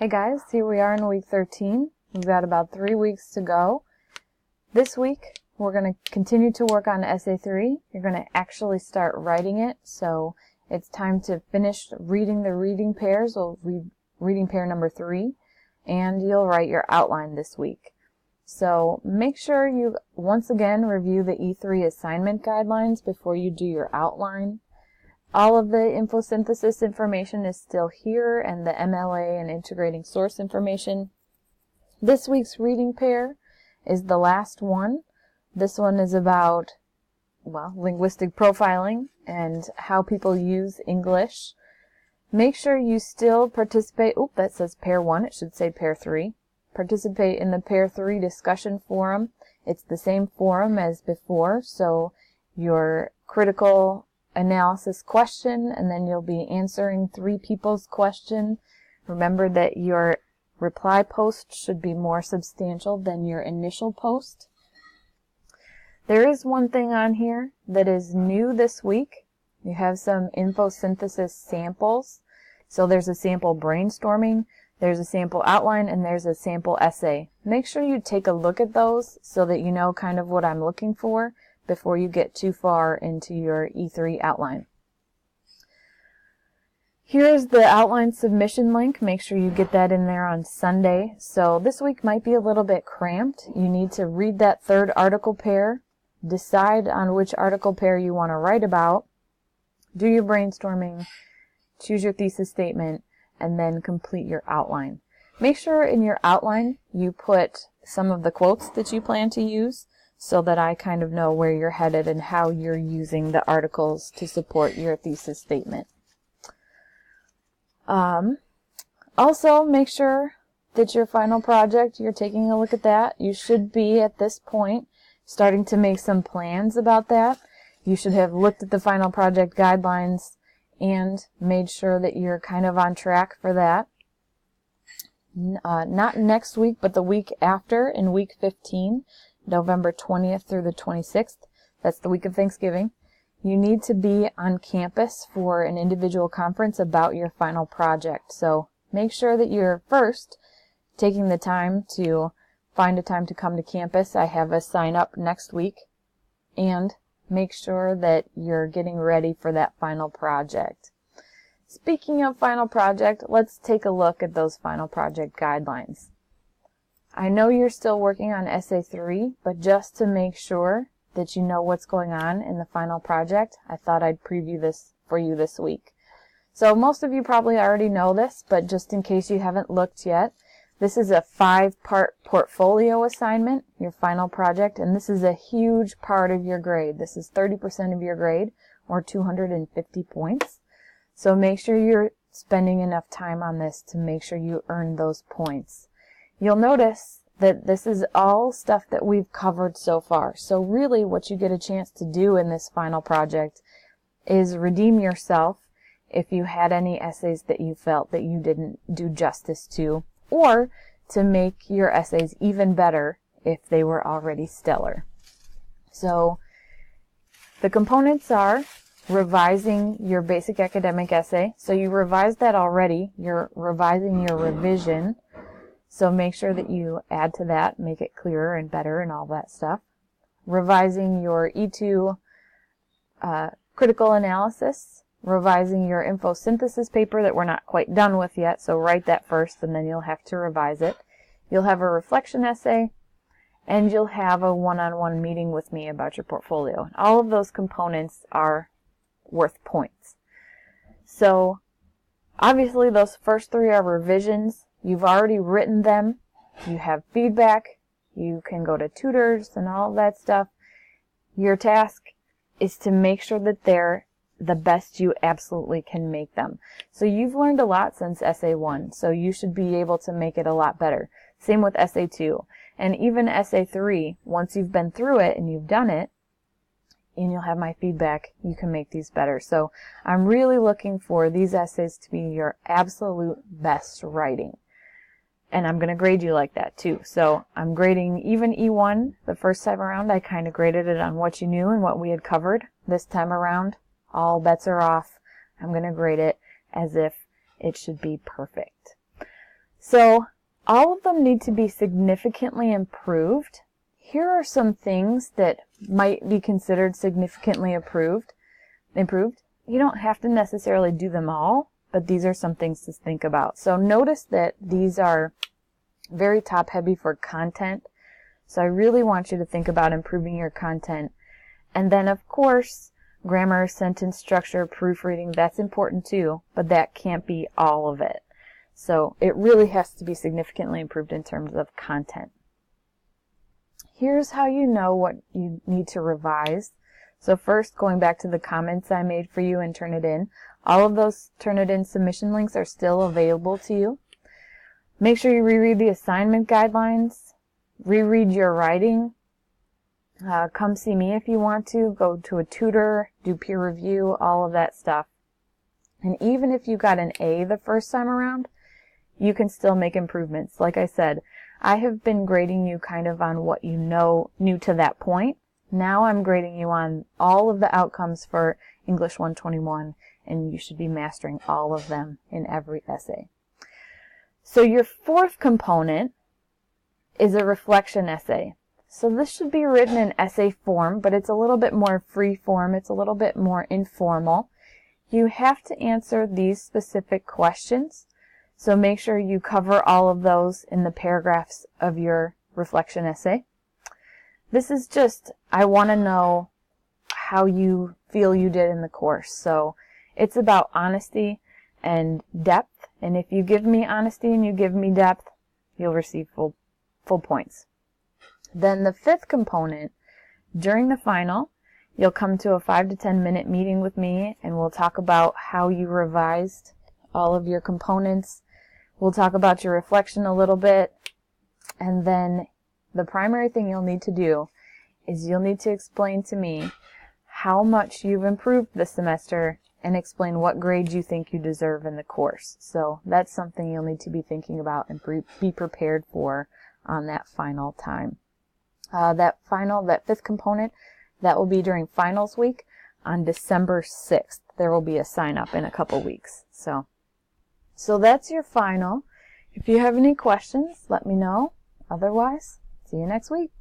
Hey guys, here we are in week 13. We've got about 3 weeks to go. This week, we're going to continue to work on Essay 3. You're going to actually start writing it, so it's time to finish reading the reading pairs. We'll read reading pair number 3, and you'll write your outline this week. So make sure you once again review the E3 assignment guidelines before you do your outline. All of the infosynthesis information is still here, and the MLA and integrating source information. This week's reading pair is the last one. This one is about, linguistic profiling and how people use English. Make sure you still participate. That says pair 1. It should say pair 3. Participate in the pair 3 discussion forum. It's the same forum as before, so your critical analysis question, and then you'll be answering 3 people's question. Remember that your reply post should be more substantial than your initial post. There is one thing on here that is new this week. You have some infosynthesis samples. So there's a sample brainstorming, there's a sample outline, and there's a sample essay. Make sure you take a look at those so that you know kind of what I'm looking for before you get too far into your E3 outline. Here's the outline submission link. Make sure you get that in there on Sunday. So this week might be a little bit cramped. You need to read that 3rd article pair, decide on which article pair you want to write about, do your brainstorming, choose your thesis statement, and then complete your outline. Make sure in your outline you put some of the quotes that you plan to use, so that I kind of know where you're headed and how you're using the articles to support your thesis statement. Also, make sure that your final project, you're taking a look at that. You should be, at this point, starting to make some plans about that. You should have looked at the final project guidelines and made sure that you're kind of on track for that. Not next week, but the week after, in week 15, November 20th through the 26th. That's the week of Thanksgiving. You need to be on campus for an individual conference about your final project. So make sure that you're first taking the time to find a time to come to campus. I have a sign up next week. And make sure that you're getting ready for that final project. Speaking of final project, let's take a look at those final project guidelines. I know you're still working on Essay 3, but just to make sure that you know what's going on in the final project, I thought I'd preview this for you this week. So most of you probably already know this, but just in case you haven't looked yet, this is a 5-part portfolio assignment, your final project, and this is a huge part of your grade. This is 30% of your grade, or 250 points. So make sure you're spending enough time on this to make sure you earn those points. You'll notice that this is all stuff that we've covered so far. So really what you get a chance to do in this final project is redeem yourself if you had any essays that you felt that you didn't do justice to, or to make your essays even better if they were already stellar. So the components are revising your basic academic essay. So you revised that already. You're revising your revision. So make sure that you add to that, make it clearer and better and all that stuff. Revising your E2 critical analysis. Revising your infosynthesis paper that we're not quite done with yet, so write that first and then you'll have to revise it. You'll have a reflection essay, and you'll have a one-on-one meeting with me about your portfolio. All of those components are worth points. So obviously those first 3 are revisions. You've already written them. You have feedback. You can go to tutors and all of that stuff. Your task is to make sure that they're the best you absolutely can make them. So you've learned a lot since Essay 1, so you should be able to make it a lot better. Same with Essay 2. And even Essay 3, once you've been through it and you've done it, and you'll have my feedback, you can make these better. So I'm really looking for these essays to be your absolute best writing. And I'm going to grade you like that too. So I'm grading even E1 the first time around. I kind of graded it on what you knew and what we had covered. This time around, all bets are off. I'm going to grade it as if it should be perfect. So all of them need to be significantly improved. Here are some things that might be considered significantly improved. You don't have to necessarily do them all, but these are some things to think about. So notice that these are very top heavy for content. So I really want you to think about improving your content. And then of course, grammar, sentence structure, proofreading, that's important too, but that can't be all of it. So it really has to be significantly improved in terms of content. Here's how you know what you need to revise. So first, going back to the comments I made for you and Turnitin, all of those Turnitin submission links are still available to you. Make sure you reread the assignment guidelines, reread your writing. Come see me if you want to. Go to a tutor, do peer review, all of that stuff. And even if you got an A the first time around, you can still make improvements. Like I said, I have been grading you kind of on what you knew to that point. Now I'm grading you on all of the outcomes for English 121, and you should be mastering all of them in every essay. So your fourth component is a reflection essay. So this should be written in essay form, but it's a little bit more free form. It's a little bit more informal. You have to answer these specific questions. So make sure you cover all of those in the paragraphs of your reflection essay. This is just, I want to know how you feel you did in the course. So it's about honesty and depth. And if you give me honesty and you give me depth, you'll receive full points. Then the fifth component, during the final, you'll come to a 5 to 10 minute meeting with me, and we'll talk about how you revised all of your components. We'll talk about your reflection a little bit, and then the primary thing you'll need to do is you'll need to explain to me how much you've improved this semester and explain what grade you think you deserve in the course. So that's something you'll need to be thinking about and be prepared for on that final time. That fifth component, that will be during finals week on December 6th. There will be a sign up in a couple weeks. So that's your final. If you have any questions, let me know. Otherwise, see you next week.